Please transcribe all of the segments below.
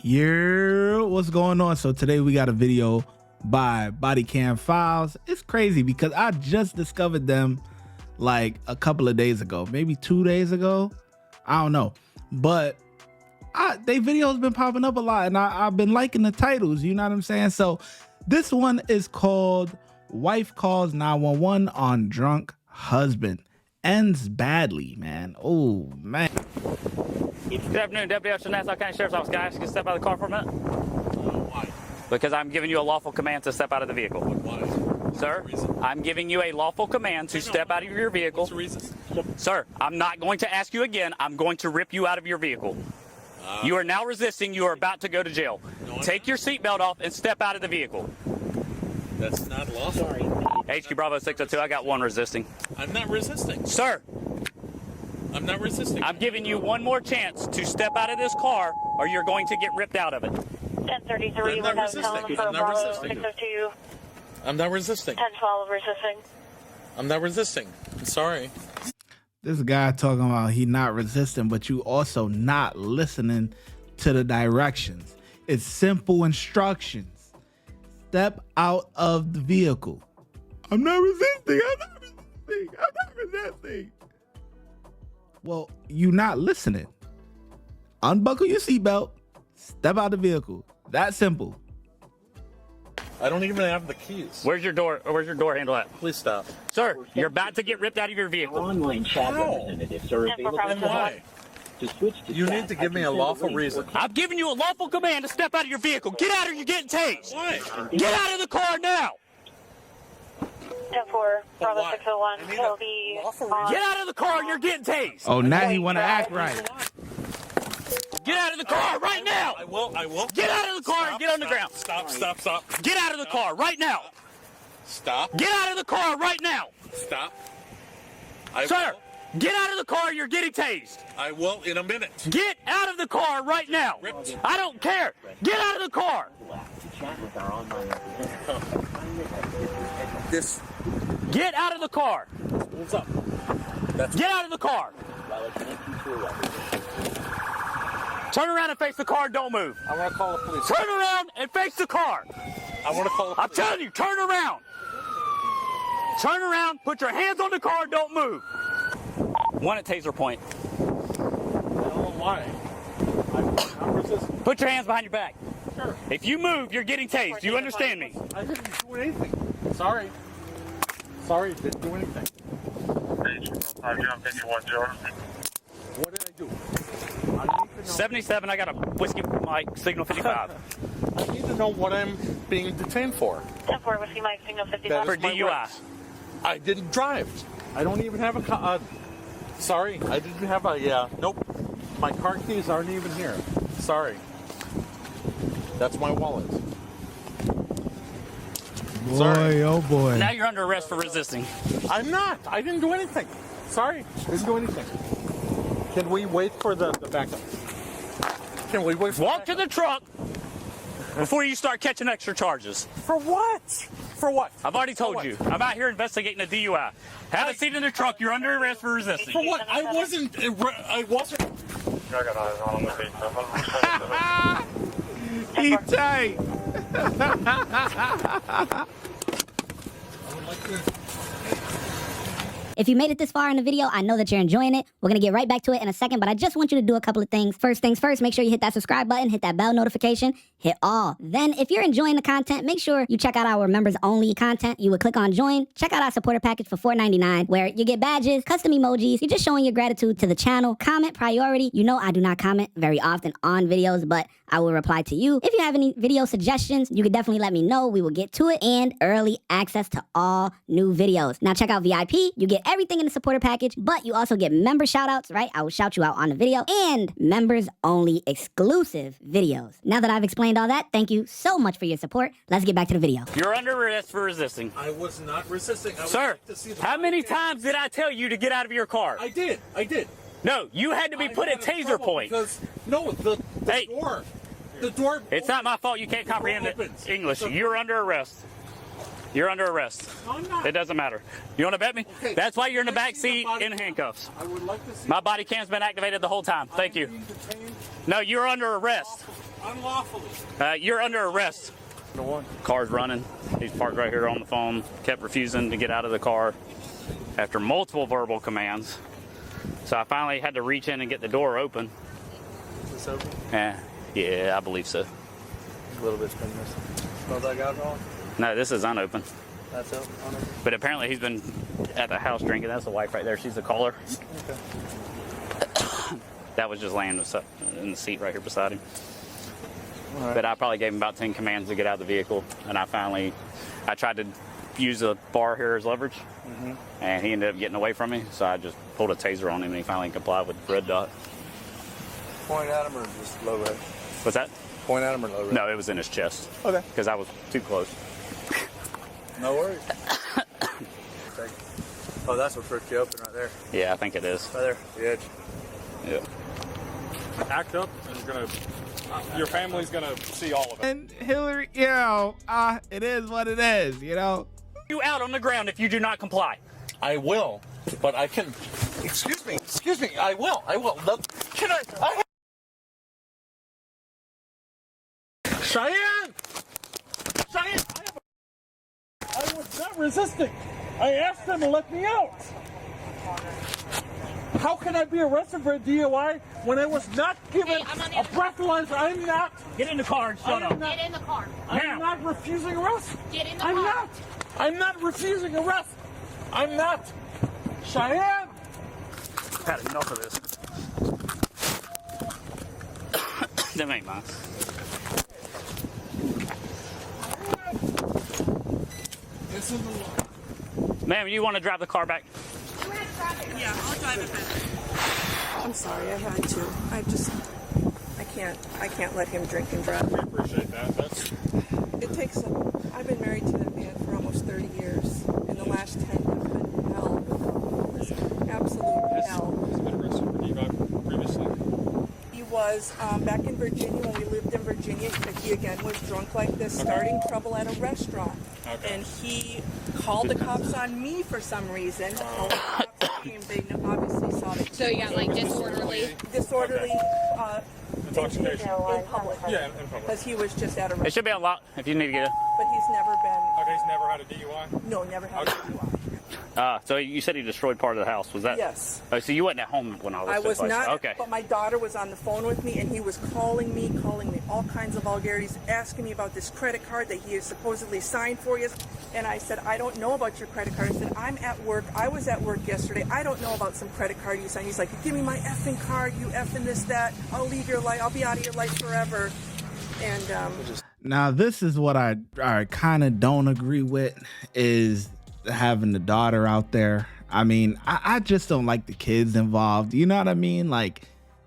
Yeah, what's going on? So today we got a video by Bodycam Files. It's crazy because I just discovered them like a couple of days ago, maybe 2 days ago. I don't know, but they videos been popping up a lot and I've been liking the titles, you know what I'm saying? So this one is called Wife Calls 911 on Drunk Husband. Ends badly, man. Oh, man. Good afternoon, Deputy Officer, Nassau County Sheriff's Office. Can I ask you to step out of the car for a minute? Why? Because I'm giving you a lawful command to step out of the vehicle. Why? Sir, I'm giving you a lawful command to step out of your vehicle. What's the reason? Sir, I'm not going to ask you again. I'm going to rip you out of your vehicle. You are now resisting. You are about to go to jail. No, Take your seatbelt off and step out of the vehicle. That's not lawful. HQ Bravo 602, I got one resisting. I'm not resisting. Sir, I'm not resisting. I'm giving you one more chance to step out of this car or you're going to get ripped out of it. 1033 I'm not resisting. I'm not resisting. 602. I'm not resisting. 1012 resisting. I'm not resisting. I'm sorry. This guy talking about he not resisting, but you also not listening to the directions. It's simple instructions. Step out of the vehicle. I'm not resisting. I'm not resisting. I'm not resisting. Well, you not listening. Unbuckle your seatbelt. Step out of the vehicle. That simple. I don't even have the keys. Where's your door handle at? Please stop. Sir, you're about to get ripped out of your vehicle. Online chat representatives are available And why? to switch to You chat. need to give me a lawful reason. I'm giving you a lawful command to step out of your vehicle. Get out or you're getting tased. Why? Get out of the car now. 10-4, Bravo why? 601. I need He'll a be lawful on. Get out of the car or you're getting tased. Oh, now he want to act right. Get out of the car right now. I will. Get out of the car and get on the ground. Stop. Get out of the car right now. Stop. Get out of the car right now. Stop. Sir, get out of the car or you're getting tased. I will in a minute. Get out of the car right now. Ripped. I don't care. Get out of the car. To chat with our online representatives. This. Get out of the car. What's up? Get out of the car. Turn around and face the car. Don't move. I want to call the police. Turn around and face the car. I want to call the I'm police. telling you, turn around. Turn around, put your hands on the car, don't move. One at taser point. I don't know why. I'm not resisting. Put your hands behind your back. Sure. If you move, you're getting tased. Do you understand me? I didn't do anything. Sorry, didn't do anything. What did I do? I need to know. 77, I got a whiskey Mike, signal 55. I need to know what I'm being detained for. 10-4, Whiskey Mike, signal 55. For my DUI. rights. I didn't drive. I don't even have a sorry, I didn't have a, nope. My car keys aren't even here. Sorry. That's my wallet. Boy, Sorry. oh boy. Now you're under arrest for resisting. I'm not. I didn't do anything. Sorry. Didn't do anything. Can we wait for the backup? Can we wait for Walk to the truck before you start catching extra charges. For what? For what? I've already told what? you. I'm out here investigating a DUI. Have a seat in the truck. You're under arrest for resisting. For what? I wasn't. He tight. If you made it this far in the video, I know that you're enjoying it. We're going to get right back to it in a second, but I just want you to do a couple of things. First things first, make sure you hit that subscribe button, hit that bell notification, hit all. Then, if you're enjoying the content, make sure you check out our members-only content. You would click on join, check out our supporter package for $4.99, where you get badges, custom emojis, you're just showing your gratitude to the channel. Comment priority. You know I do not comment very often on videos, but I will reply to you. If you have any video suggestions, you can definitely let me know. We will get to it. And early access to all new videos. Now check out VIP. You get everything in the supporter package, but you also get member shout-outs, right? I will shout you out on the video. And members-only exclusive videos. Now that I've explained all that, thank you so much for your support. Let's get back to the video. You're under arrest for resisting. I was not resisting. I would Sir, like to see the how many times did I tell you to get out of your car? I did. No, you had to be put at taser point. Because no, the Hey. door. The door. It's not my fault you can't comprehend opens. English. You're under arrest. You're under arrest. No, I'm not. It doesn't matter. You want to bet me? Okay. That's why you're in the Can I back see the seat body in cam? handcuffs. I would like to see. My body cam's been activated the whole time. Thank you. I'm being detained. No, you're under arrest. unlawfully. You're under arrest. No one. Car's running. He's parked right here on the phone. Kept refusing to get out of the car after multiple verbal commands. So I finally had to reach in and get the door open. Is this open? Yeah, I believe so. A little bit's been missing. Smells like alcohol? No, this is unopened. That's open. Unopened. But apparently he's been at the house drinking. That's the wife right there. She's the caller. Okay. That was just laying in the seat right here beside him. All right. But I probably gave him about 10 commands to get out of the vehicle, and I tried to use the bar here as leverage, and he ended up getting away from me, so I just pulled a taser on him, and he finally complied with the red dot. Point at him or just low red? What's that? Point at him or low red? No, it was in his chest. Okay. Because I was too close. No worries. Oh, that's what frisked you open right there. Yeah, I think it is. Right there, the edge. Yeah. Act up, and your family's gonna see all of it. And Hillary, it is what it is, you know. You out on the ground if you do not comply. I will, but I can. Excuse me. I will. Can I? Cheyenne! I was not resisting. I asked them to let me out. How can I be arrested for a DUI when I was not given a breathalyzer? I'm not. Get in the car and shut up. Get in the car. I'm not refusing arrest. Get in the car. I'm not refusing arrest. I'm not. Cheyenne! I've had enough of this. Them ain't mine. This is the law. Ma'am, you want to drive the car back? Yeah, I'll drive it back. I'm sorry, I had to. I can't let him drink and drive. We appreciate that. It takes, I've been married to that man for almost 30 years. In the last 10 have been hell. Absolute hell. He's been arrested for DUI previously. He was back in Virginia when we lived in Virginia. He again was drunk like this, starting trouble at a restaurant. Okay. And he called the cops on me for some reason. Called the cops came, they obviously saw it. So you got like disorderly. Intoxication. In public. Yeah, in public. Because he was just at a It restaurant. should be unlocked if you need to get it. But he's never been, Okay, he's never had a DUI? no, never had a DUI. So you said he destroyed part of the house. Was that? Yes. Oh, so you wasn't at home when all this I took was place. not, Okay. but my daughter was on the phone with me, and he was calling me all kinds of vulgarities, asking me about this credit card that he has supposedly signed for you. And I said, I don't know about your credit card. I said, I'm at work. I was at work yesterday. I don't know about some credit card you signed. He's like, give me my effing card, you effing this, that. I'll leave your life. I'll be out of your life forever. And Now, this is what I kind of don't agree with, is having the daughter out there. I mean, I just don't like the kids involved. You know what I mean? Like,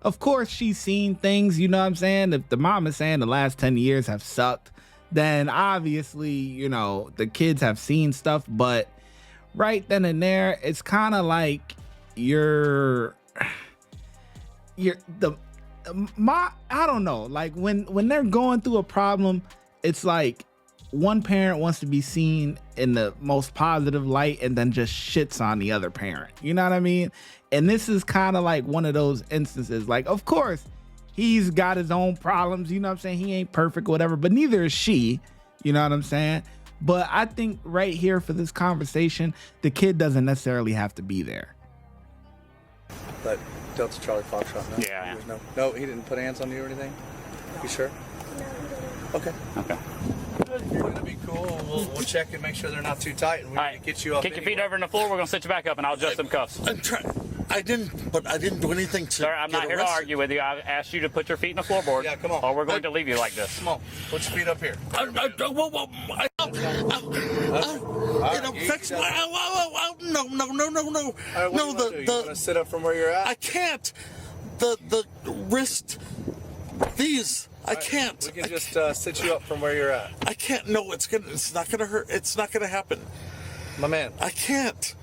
of course she's seen things, you know what I'm saying? If the mom is saying the last 10 years have sucked, then obviously, you know, the kids have seen stuff. But right then and there, it's kind of like I don't know, like when they're going through a problem, it's like one parent wants to be seen in the most positive light and then just shits on the other parent. You know what I mean? And this is kind of like one of those instances. Like, of course, he's got his own problems. You know what I'm saying? He ain't perfect, whatever, but neither is she. You know what I'm saying? But I think right here for this conversation, the kid doesn't necessarily have to be there. But Delta Charlie Foxtrot, no? Yeah. No, he didn't put hands on you or anything? You sure? Okay. Okay. You're gonna be cool. We'll check and make sure they're not too tight, and we're gonna get you up. Kick your feet over in the floor. We're gonna sit you back up, and I'll adjust them cuffs. I didn't do anything to. Sir, I'm not here to argue with you. I asked you to put your feet in the floorboard. Yeah, come on. Or we're going to leave you like this. Come on, put your feet up here. It affects my. No. You wanna sit up from where you're at? I can't. The wrist. These. I can't. We can just sit you up from where you're at. I can't. No, it's not gonna hurt. It's not gonna happen. My man. I can't.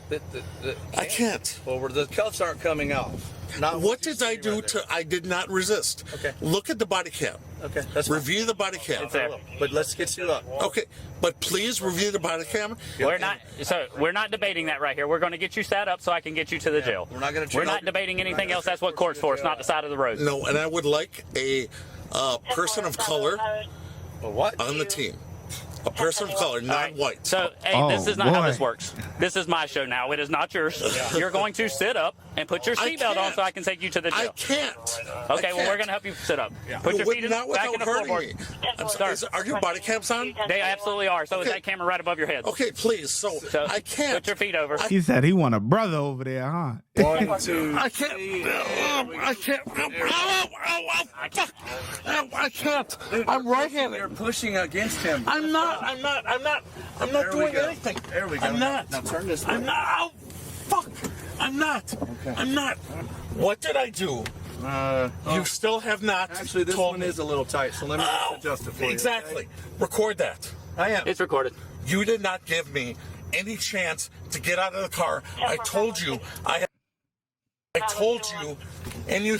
I can't. Well, the cuffs aren't coming off. What did I do to? I did not resist. Okay. Look at the body cam. Okay, that's fine. Review the body cam. It's there. But let's get you up. Okay, but please review the body cam. We're not debating that right here. We're going to get you sat up so I can get you to the jail. We're not going to. We're not debating anything else. That's what court's for. It's not the side of the road. No, and I would like a a person of color What? on the team. A person of color, not white. So, hey, Oh, this is not how this boy. works. This is my show now. It is not yours. You're going to sit up and put your seatbelt on so I can take you to the I jail. can't. Okay, well, we're going to help you sit up. Put your feet in, not back in without the hurting floorboard. me. Are your body cams on? They absolutely are. So is Okay. that camera right above your head. Okay, please. So I can't. Put your feet over. He said he want a brother over there, huh? 1, 2. I can't. I can't. Fuck. I can't. I'm right-handed. You're pushing against him. I'm not There we doing go. anything. There we go. I'm not. Now turn this way. I'm not. Oh, fuck. I'm not. Okay. I'm not. What did I do? You still have not Actually, this told one me. is a little tight, so let me just adjust it for you. Exactly. Record that. I am. It's recorded. You did not give me any chance to get out of the car. I told you. I told you, and you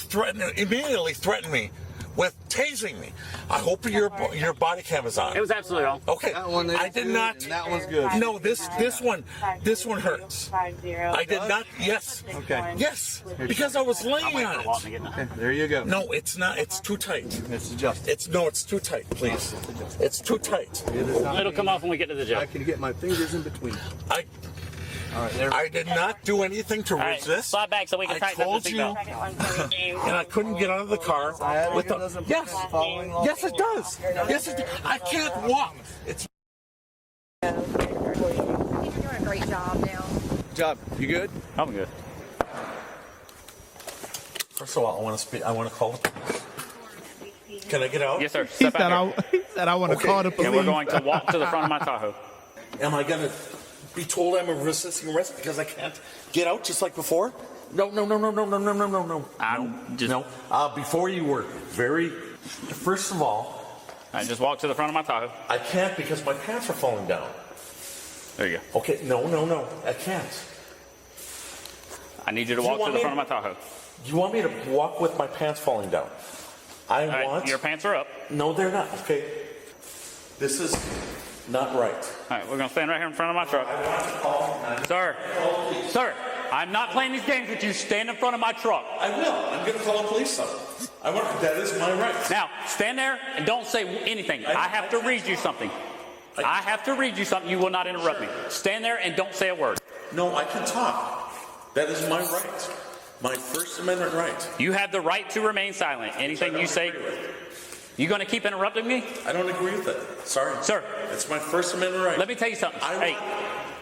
immediately threatened me with tasing me. I hope your body cam is on. It was absolutely wrong. Okay. That one is I did good, not. and that one's good. No, this one hurts. I did not. Yes. Okay. Yes. Because I was laying on it. Okay, there you go. No, it's not. It's too tight. It's adjusted. It's too tight. Please. It's too tight. It is not It'll come off when we get to the jail. I can get my fingers in between. All right, there. I did not do anything to All right, resist. slide back so we can I tighten up told the you, seatbelt. and I couldn't get out of the car. With the, yes, yes, it does. Yes, it does. I can't walk. It's You're doing a great job now. Job. You good? I'm good. First of all, I want to speak. I want to call the police. Can I get out? Yes, sir. He Step said, out here. he said I want to call the police. And we're going to walk to the front of my Tahoe. Am I gonna be told I'm a resisting arrest because I can't get out just like before? No. I'm just. No. Before you were very. First of all, I just walk to the front of my Tahoe. I can't because my pants are falling down. There you go. Okay. No. I can't. I need you to walk to the front of my Tahoe. You want me to walk with my pants falling down? I All right, want. your pants are up. No, they're not. Okay. This is not right. All right, we're going to stand right here in front of my truck. I want to call. Sir, I'm not playing these games with you. Stand in front of my truck. I will. I'm going to call the police though. I want. That is my right. Now, stand there and don't say anything. I have to read you something. I have to read you something. You will not interrupt me. Stand there and don't say a word. No, I can talk. That is my right. My First Amendment right. You have the right to remain silent. Anything you say. You going to keep interrupting me? I don't agree with it. Sorry. Sir. It's my First Amendment right. Let me tell you something.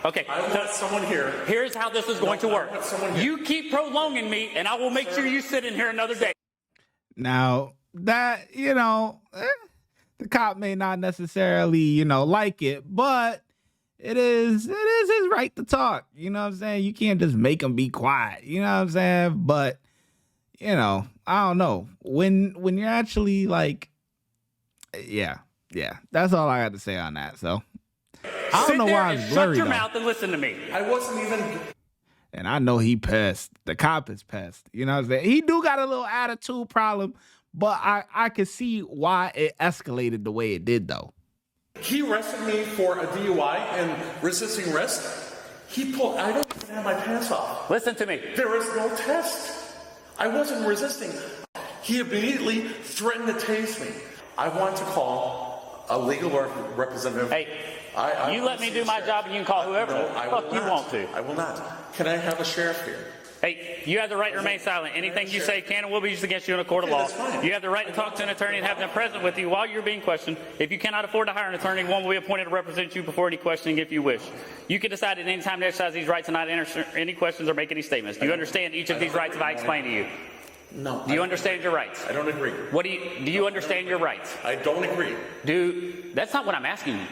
Okay. I want someone here. Here's how this is going to work. I want someone here. You keep prolonging me, and I will make sure you sit in here another day. Now that, the cop may not necessarily, like it, but it is his right to talk. You know what I'm saying? You can't just make him be quiet. You know what I'm saying? But, I don't know. When you're actually like, yeah, that's all I got to say on that. So I don't know why it's blurry. Shut your though. mouth and listen to me. I wasn't even. And I know he pissed. The cop is pissed. You know what I'm saying? He do got a little attitude problem, but I could see why it escalated the way it did, though. He arrested me for a DUI and resisting arrest. I don't even have my pants off. Listen to me. There is no test. I wasn't resisting. He immediately threatened to tase me. I want to call a legal representative. Hey, you let me do my job and you can call whoever the fuck you want to. I will not. Can I have a sheriff here? Hey, you have the right to remain silent. Anything you say can and will be used against you in a court of law. that's fine. You have the right to talk to an attorney and have them present with you while you're being questioned. If you cannot afford to hire an attorney, one will be appointed to represent you before any questioning if you wish. You can decide at any time to exercise these rights and not answer any questions or make any statements. Do you understand each of these rights if I explain to you? No. Do you understand your rights? I don't agree. Do you understand your rights? I don't agree. That's not what I'm asking you.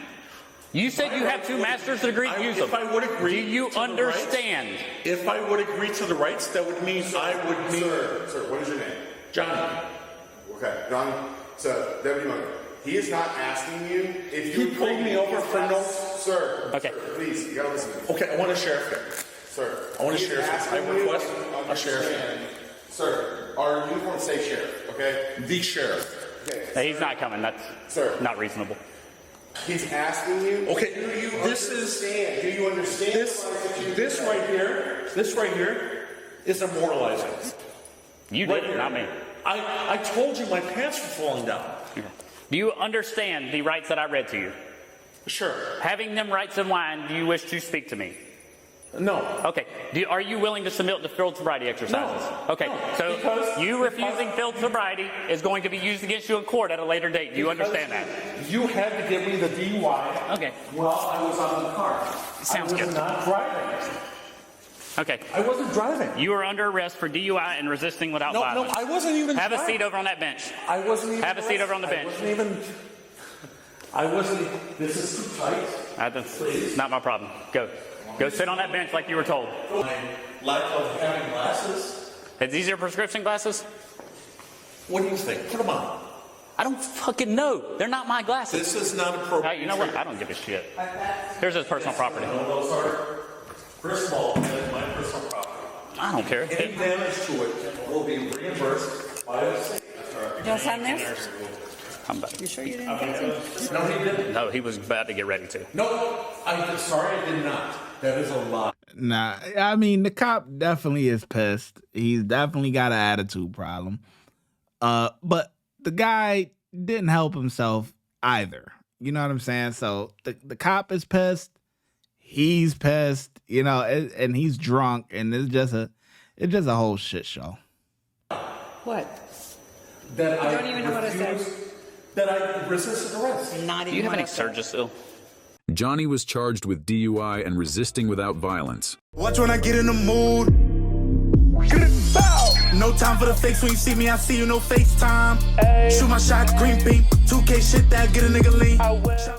You said you have 2 master's degrees. Use them. If I would agree, do you to the understand? Rights, if I would agree to the rights, that would mean I would mean. Sir, what is your name? Johnny. Okay, Johnny. So, Deputy Mugger, he is not asking you if you. He pulled me over for no. Sir. Okay. Sir, please, you gotta listen to me. Okay, I want a sheriff here. Sir. I want a sheriff. I request a sheriff. Sir, our uniforms say sheriff, okay? The sheriff. Okay. Hey, he's not coming. That's not reasonable. He's asking you. Okay, Do you understand? This right here is demoralizing. You Right did it, here. not me. I told you my pants were falling down. Do you understand the rights that I read to you? Sure. Having them rights in mind, do you wish to speak to me? No. Okay. Are you willing to submit to field sobriety exercises? No. Okay. No. So Because you refusing field sobriety is going to be used against you in court at a later date. Do you understand that? You had to give me the DUI. Okay. While I was on the car. Sounds I was good. not driving. Okay. I wasn't driving. You are under arrest for DUI and resisting without violence. No, I wasn't even Have driving. a seat over on that bench. I wasn't even. Have a seat over on the bench. I wasn't. This is too tight. That's not my problem. Go. Go sit on that bench like you were told. My lack of having glasses. Are these your prescription glasses? What do you think? Put them on. I don't fucking know. They're not my glasses. This is not appropriate. You know what? I don't give a shit. Here's his personal property. No, those are, first of all, that is my personal property. I don't care. Any damage to it will be reimbursed by the state. You want to sign this? I'm back. You sure you didn't get to? No, he didn't. No, he was about to get ready to. No, I'm sorry, I did not. That is a lie. Nah, I mean, the cop definitely is pissed. He's definitely got an attitude problem. But the guy didn't help himself either. You know what I'm saying? So the cop is pissed. He's pissed, you know, and he's drunk, and it's just a whole shit show. What? That You don't even know what it says. That I resisted arrest. Not even Do you have what any it says. Surgisil? Johnny was charged with DUI and resisting without violence. Watch when I get in the mood. No time for the fakes. When you see me, I see you, no FaceTime. Shoot my shot, green beam. 2K shit that get a nigga lean.